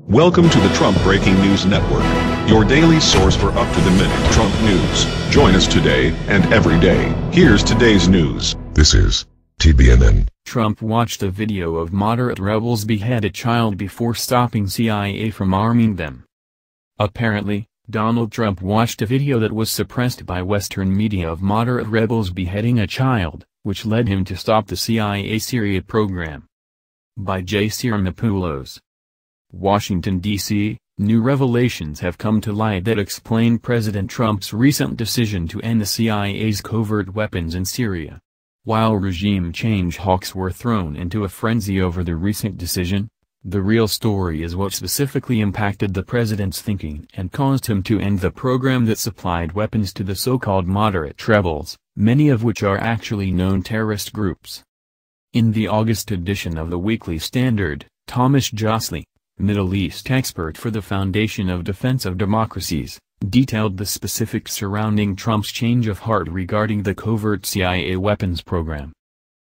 Welcome to the Trump Breaking News Network, your daily source for up-to-the-minute Trump news. Join us today and every day. Here's today's news. This is TBNN. Trump watched a video of moderate rebels behead a child before stopping CIA from arming them. Apparently, Donald Trump watched a video that was suppressed by Western media of moderate rebels beheading a child, which led him to stop the CIA Syria program. By J. Ciramopoulos. Washington, D.C., new revelations have come to light that explain President Trump's recent decision to end the CIA's covert weapons in Syria. While regime change hawks were thrown into a frenzy over the recent decision, the real story is what specifically impacted the president's thinking and caused him to end the program that supplied weapons to the so-called moderate rebels, many of which are actually known terrorist groups. In the August edition of the Weekly Standard, Thomas Joscely, Middle East expert for the Foundation of Defense of Democracies, detailed the specifics surrounding Trump's change of heart regarding the covert CIA weapons program.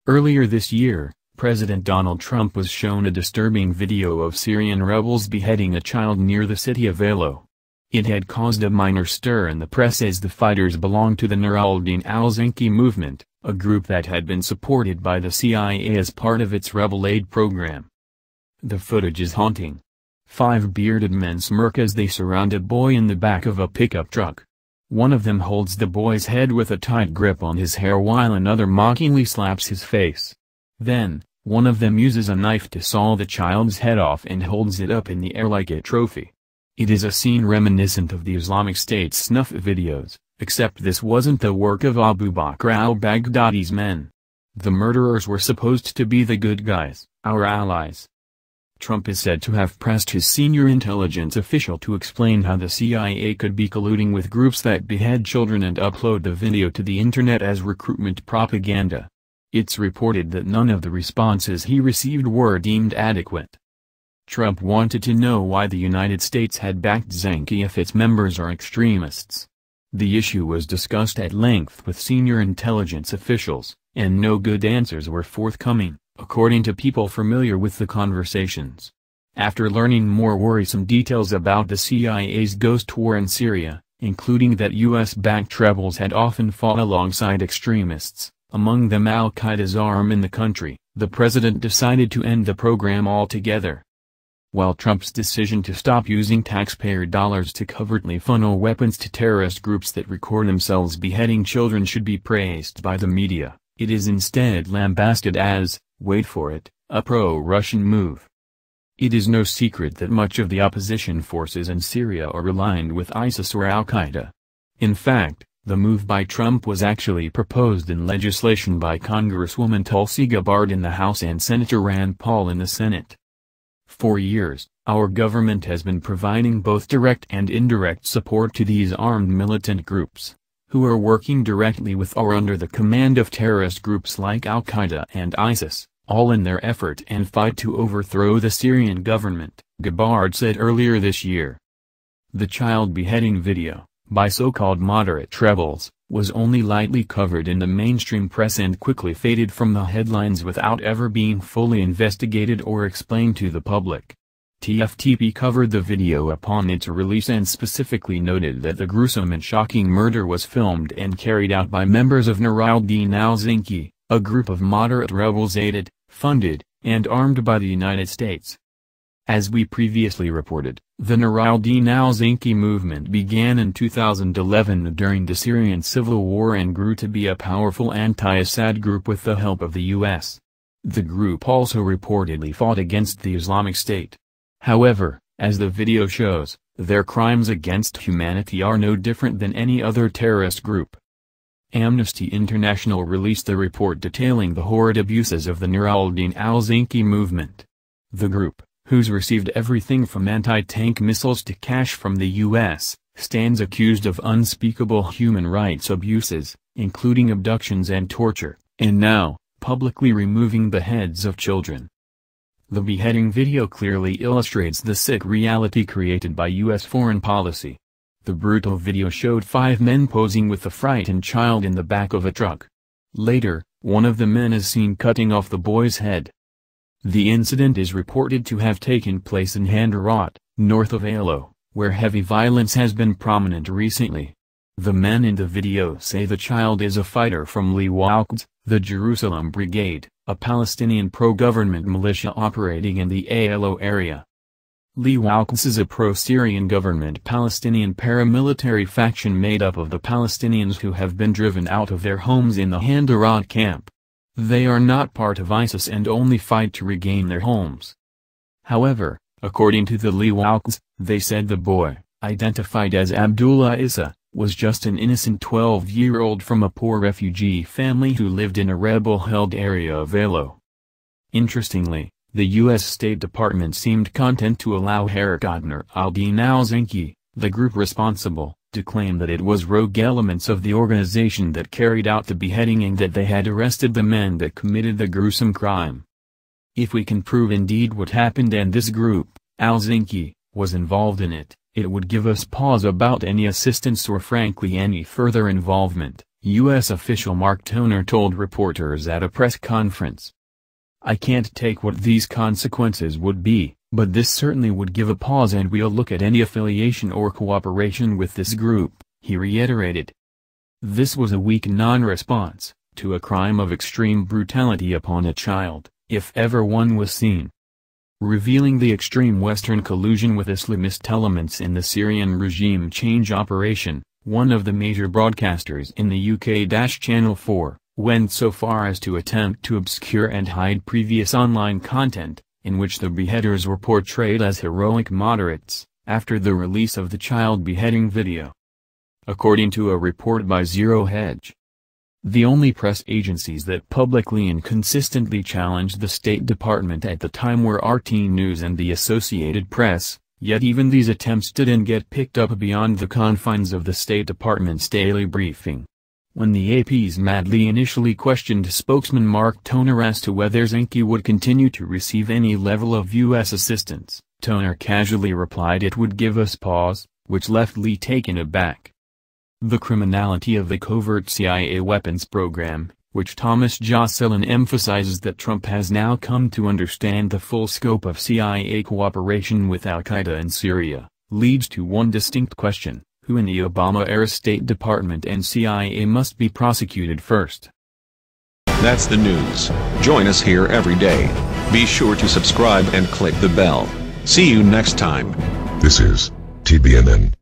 Earlier this year, President Donald Trump was shown a disturbing video of Syrian rebels beheading a child near the city of Aleppo. It had caused a minor stir in the press as the fighters belonged to the Nur al-Din al-Zinki movement, a group that had been supported by the CIA as part of its rebel aid program. The footage is haunting. 5 bearded men smirk as they surround a boy in the back of a pickup truck. One of them holds the boy's head with a tight grip on his hair while another mockingly slaps his face. Then, one of them uses a knife to saw the child's head off and holds it up in the air like a trophy. It is a scene reminiscent of the Islamic State's snuff videos, except this wasn't the work of Abu Bakr al-Baghdadi's men. The murderers were supposed to be the good guys, our allies. Trump is said to have pressed his senior intelligence official to explain how the CIA could be colluding with groups that behead children and upload the video to the internet as recruitment propaganda. It's reported that none of the responses he received were deemed adequate. Trump wanted to know why the United States had backed Zinki if its members are extremists. The issue was discussed at length with senior intelligence officials, and no good answers were forthcoming, according to people familiar with the conversations. After learning more worrisome details about the CIA's ghost war in Syria, including that U.S.-backed rebels had often fought alongside extremists, among them al-Qaeda's arm in the country, the president decided to end the program altogether. While Trump's decision to stop using taxpayer dollars to covertly funnel weapons to terrorist groups that record themselves beheading children should be praised by the media, it is instead lambasted as, wait for it, a pro-Russian move. It is no secret that much of the opposition forces in Syria are aligned with ISIS or al-Qaeda. In fact, the move by Trump was actually proposed in legislation by Congresswoman Tulsi Gabbard in the House and Senator Rand Paul in the Senate. For years, our government has been providing both direct and indirect support to these armed militant groups, who are working directly with or under the command of terrorist groups like al-Qaeda and ISIS, all in their effort and fight to overthrow the Syrian government, Gabbard said earlier this year. The child beheading video, by so-called moderate rebels, was only lightly covered in the mainstream press and quickly faded from the headlines without ever being fully investigated or explained to the public. TFTP covered the video upon its release and specifically noted that the gruesome and shocking murder was filmed and carried out by members of Nur al-Din al-Zinki, a group of moderate rebels aided, funded, and armed by the United States. As we previously reported, the Nur al-Din al-Zinki movement began in 2011 during the Syrian civil war and grew to be a powerful anti-Assad group with the help of the U.S. The group also reportedly fought against the Islamic State. However, as the video shows, their crimes against humanity are no different than any other terrorist group. Amnesty International released a report detailing the horrid abuses of the Nur al-Din al-Zinki movement. The group, who's received everything from anti-tank missiles to cash from the U.S., stands accused of unspeakable human rights abuses, including abductions and torture, and now, publicly removing the heads of children. The beheading video clearly illustrates the sick reality created by U.S. foreign policy. The brutal video showed 5 men posing with a frightened child in the back of a truck. Later, one of the men is seen cutting off the boy's head. The incident is reported to have taken place in Handarat, north of Aleppo, where heavy violence has been prominent recently. The men in the video say the child is a fighter from al-Assad, the Jerusalem Brigade, a Palestinian pro-government militia operating in the Aleppo area. al-Assad is a pro-Syrian government Palestinian paramilitary faction made up of the Palestinians who have been driven out of their homes in the Handarat camp. They are not part of ISIS and only fight to regain their homes. However, according to the al-Assad, they said the boy, identified as Abdullah Issa, was just an innocent 12-year-old from a poor refugee family who lived in a rebel-held area of Aleppo. Interestingly, the U.S. State Department seemed content to allow Harakatner al-Din al-Zinki, the group responsible, to claim that it was rogue elements of the organization that carried out the beheading and that they had arrested the men that committed the gruesome crime. If we can prove indeed what happened and this group, al-Zinki, was involved in it, it would give us pause about any assistance or frankly any further involvement, U.S. official Mark Toner told reporters at a press conference. I can't take what these consequences would be, but this certainly would give a pause and we'll look at any affiliation or cooperation with this group, he reiterated. This was a weak non-response to a crime of extreme brutality upon a child, if ever one was seen. Revealing the extreme Western collusion with Islamist elements in the Syrian regime change operation, one of the major broadcasters in the UK Channel 4, went so far as to attempt to obscure and hide previous online content, in which the beheaders were portrayed as heroic moderates, after the release of the child beheading video. According to a report by Zero Hedge, the only press agencies that publicly and consistently challenged the State Department at the time were RT News and the Associated Press, yet even these attempts didn't get picked up beyond the confines of the State Department's daily briefing. When the AP's madly initially questioned spokesman Mark Toner as to whether Zinki would continue to receive any level of U.S. assistance, Toner casually replied it would give us pause, which left Lee taken aback. The criminality of the covert CIA weapons program, which Thomas Joscely emphasizes that Trump has now come to understand the full scope of CIA cooperation with al-Qaeda in Syria, leads to one distinct question: who in the Obama-era State Department and CIA must be prosecuted first? That's the news. Join us here every day. Be sure to subscribe and click the bell. See you next time. This is TBNN.